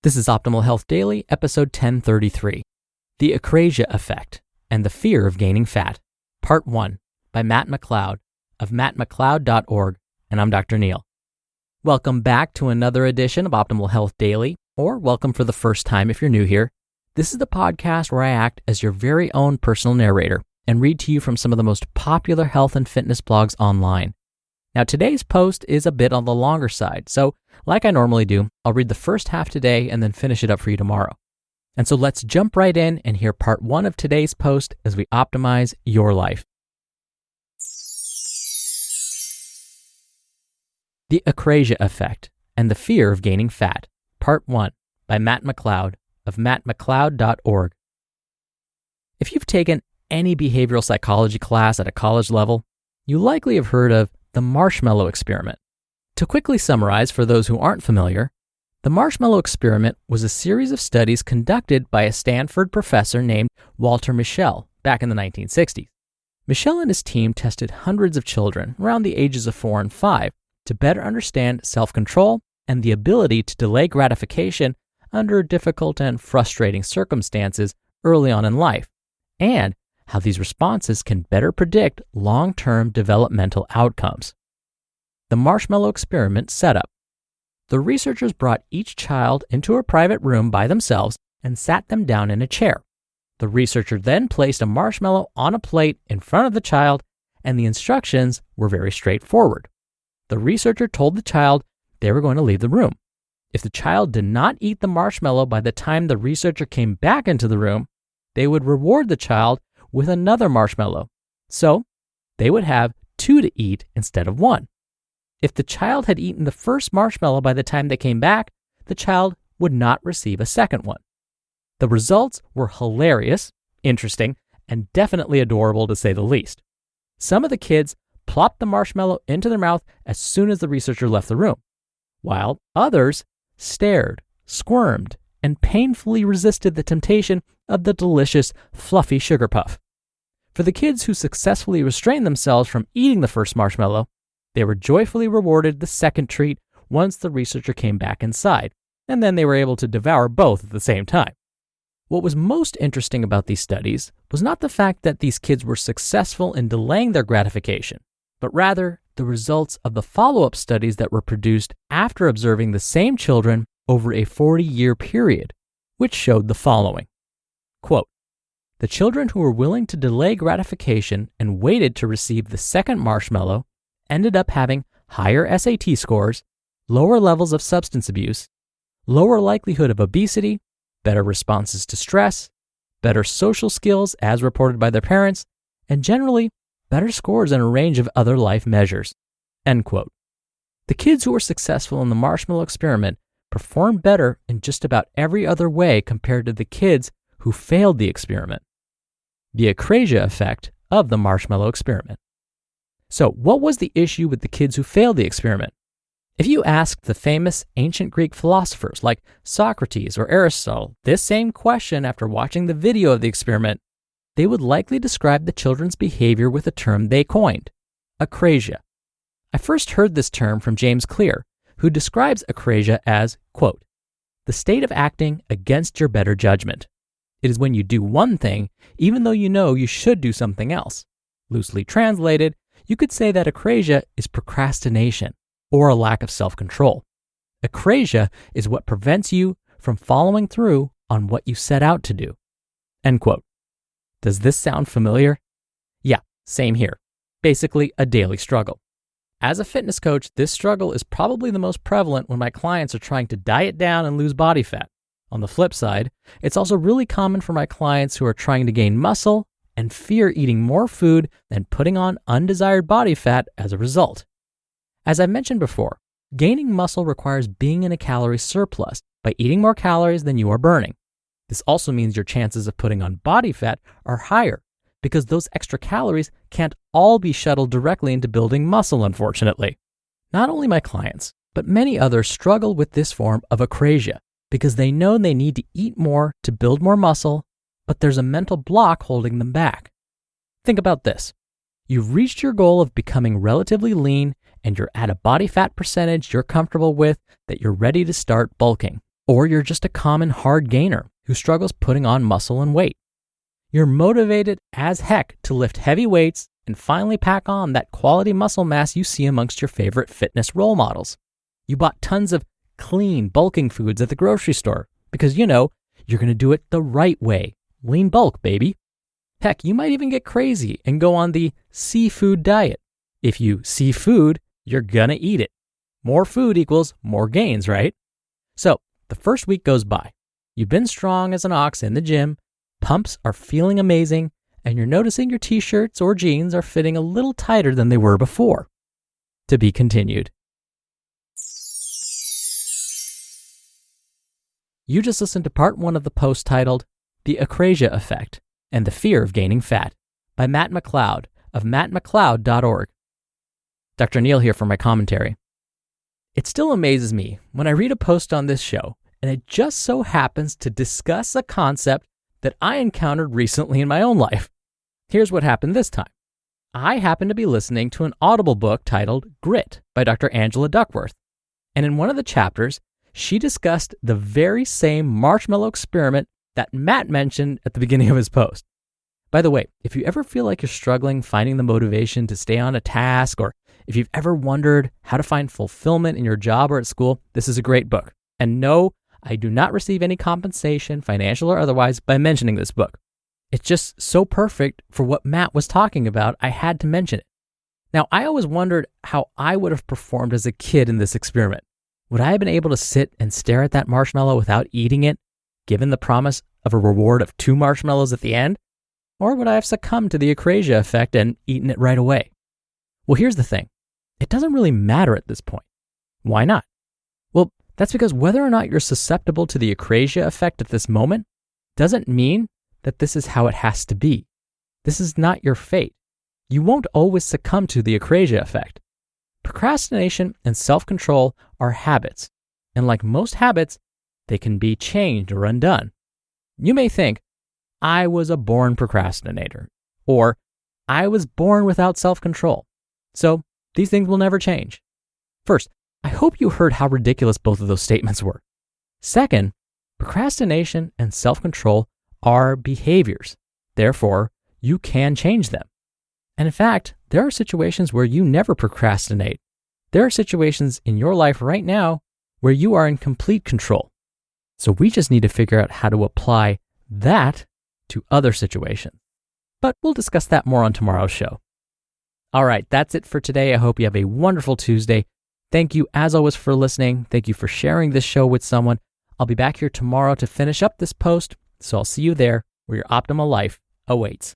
This is Optimal Health Daily, episode 1033, The Akrasia Effect and the Fear of Gaining Fat, Part 1, by Matt McLeod of mattmcleod.org, and I'm Dr. Neil. Welcome back to another edition of Optimal Health Daily, or welcome for the first time if you're new here. This is the podcast where I act as your very own personal narrator and read to you from some of the most popular health and fitness blogs online. Now, today's post is a bit on the longer side, so like I normally do, I'll read the first half today and then finish it up for you tomorrow. And so let's jump right in and hear part 1 of today's post as we optimize your life. The Akrasia Effect and the Fear of Gaining Fat, Part 1, by Matt McLeod of mattmcleod.org. If you've taken any behavioral psychology class at a college level, you likely have heard of the Marshmallow Experiment. To quickly summarize for those who aren't familiar, the Marshmallow Experiment was a series of studies conducted by a Stanford professor named Walter Mischel back in the 1960s. Mischel and his team tested hundreds of children around the ages of 4 and 5 to better understand self-control and the ability to delay gratification under difficult and frustrating circumstances early on in life, and how these responses can better predict long-term developmental outcomes. The Marshmallow Experiment setup. The researchers brought each child into a private room by themselves and sat them down in a chair. The researcher then placed a marshmallow on a plate in front of the child, and the instructions were very straightforward. The researcher told the child they were going to leave the room. If the child did not eat the marshmallow by the time the researcher came back into the room, they would reward the child with another marshmallow. So they would have 2 to eat instead of 1. If the child had eaten the first marshmallow by the time they came back, the child would not receive a second one. The results were hilarious, interesting, and definitely adorable to say the least. Some of the kids plopped the marshmallow into their mouth as soon as the researcher left the room, while others stared, squirmed, and painfully resisted the temptation of the delicious, fluffy sugar puff. For the kids who successfully restrained themselves from eating the first marshmallow, they were joyfully rewarded the second treat once the researcher came back inside, and then they were able to devour both at the same time. What was most interesting about these studies was not the fact that these kids were successful in delaying their gratification, but rather the results of the follow-up studies that were produced after observing the same children over a 40-year period, which showed the following. Quote, "The children who were willing to delay gratification and waited to receive the second marshmallow ended up having higher SAT scores, lower levels of substance abuse, lower likelihood of obesity, better responses to stress, better social skills as reported by their parents, and generally better scores in a range of other life measures." End quote. The kids who were successful in the Marshmallow Experiment performed better in just about every other way compared to the kids who failed the experiment. The Akrasia Effect of the Marshmallow Experiment. So, what was the issue with the kids who failed the experiment? If you asked the famous ancient Greek philosophers like Socrates or Aristotle this same question after watching the video of the experiment, they would likely describe the children's behavior with a term they coined, akrasia. I first heard this term from James Clear, who describes akrasia as, quote, "the state of acting against your better judgment. It is when you do one thing, even though you know you should do something else." Loosely translated, you could say that akrasia is procrastination or a lack of self-control. Akrasia is what prevents you from following through on what you set out to do. End quote. Does this sound familiar? Yeah, same here. Basically, a daily struggle. As a fitness coach, this struggle is probably the most prevalent when my clients are trying to diet down and lose body fat. On the flip side, it's also really common for my clients who are trying to gain muscle and fear eating more food than putting on undesired body fat as a result. As I mentioned before, gaining muscle requires being in a calorie surplus by eating more calories than you are burning. This also means your chances of putting on body fat are higher because those extra calories can't all be shuttled directly into building muscle, unfortunately. Not only my clients, but many others struggle with this form of akrasia because they know they need to eat more to build more muscle, but there's a mental block holding them back. Think about this. You've reached your goal of becoming relatively lean and you're at a body fat percentage you're comfortable with that you're ready to start bulking. Or you're just a common hard gainer who struggles putting on muscle and weight. You're motivated as heck to lift heavy weights and finally pack on that quality muscle mass you see amongst your favorite fitness role models. You bought tons of clean, bulking foods at the grocery store because you're going to do it the right way. Lean bulk, baby. Heck, you might even get crazy and go on the seafood diet. If you see food, you're going to eat it. More food equals more gains, right? So the first week goes by. You've been strong as an ox in the gym, pumps are feeling amazing, and you're noticing your t-shirts or jeans are fitting a little tighter than they were before. To be continued. You just listened to part 1 of the post titled The Akrasia Effect and the Fear of Gaining Fat by Matt McLeod of mattmcleod.org. Dr. Neil here for my commentary. It still amazes me when I read a post on this show and it just so happens to discuss a concept that I encountered recently in my own life. Here's what happened this time. I happened to be listening to an Audible book titled Grit by Dr. Angela Duckworth. And in one of the chapters, she discussed the very same Marshmallow Experiment that Matt mentioned at the beginning of his post. By the way, if you ever feel like you're struggling finding the motivation to stay on a task, or if you've ever wondered how to find fulfillment in your job or at school, this is a great book. And no, I do not receive any compensation, financial or otherwise, by mentioning this book. It's just so perfect for what Matt was talking about, I had to mention it. Now, I always wondered how I would have performed as a kid in this experiment. Would I have been able to sit and stare at that marshmallow without eating it, given the promise of a reward of 2 marshmallows at the end? Or would I have succumbed to the Akrasia effect and eaten it right away? Well, here's the thing. It doesn't really matter at this point. Why not? Well, that's because whether or not you're susceptible to the Akrasia effect at this moment doesn't mean that this is how it has to be. This is not your fate. You won't always succumb to the Akrasia effect. Procrastination and self-control are habits, and like most habits, they can be changed or undone. You may think, I was a born procrastinator, or I was born without self-control, so these things will never change. First, I hope you heard how ridiculous both of those statements were. Second, procrastination and self-control are behaviors. Therefore, you can change them. And in fact, there are situations where you never procrastinate. There are situations in your life right now where you are in complete control. So we just need to figure out how to apply that to other situations. But we'll discuss that more on tomorrow's show. All right, that's it for today. I hope you have a wonderful Tuesday. Thank you, as always, for listening. Thank you for sharing this show with someone. I'll be back here tomorrow to finish up this post, so I'll see you there where your optimal life awaits.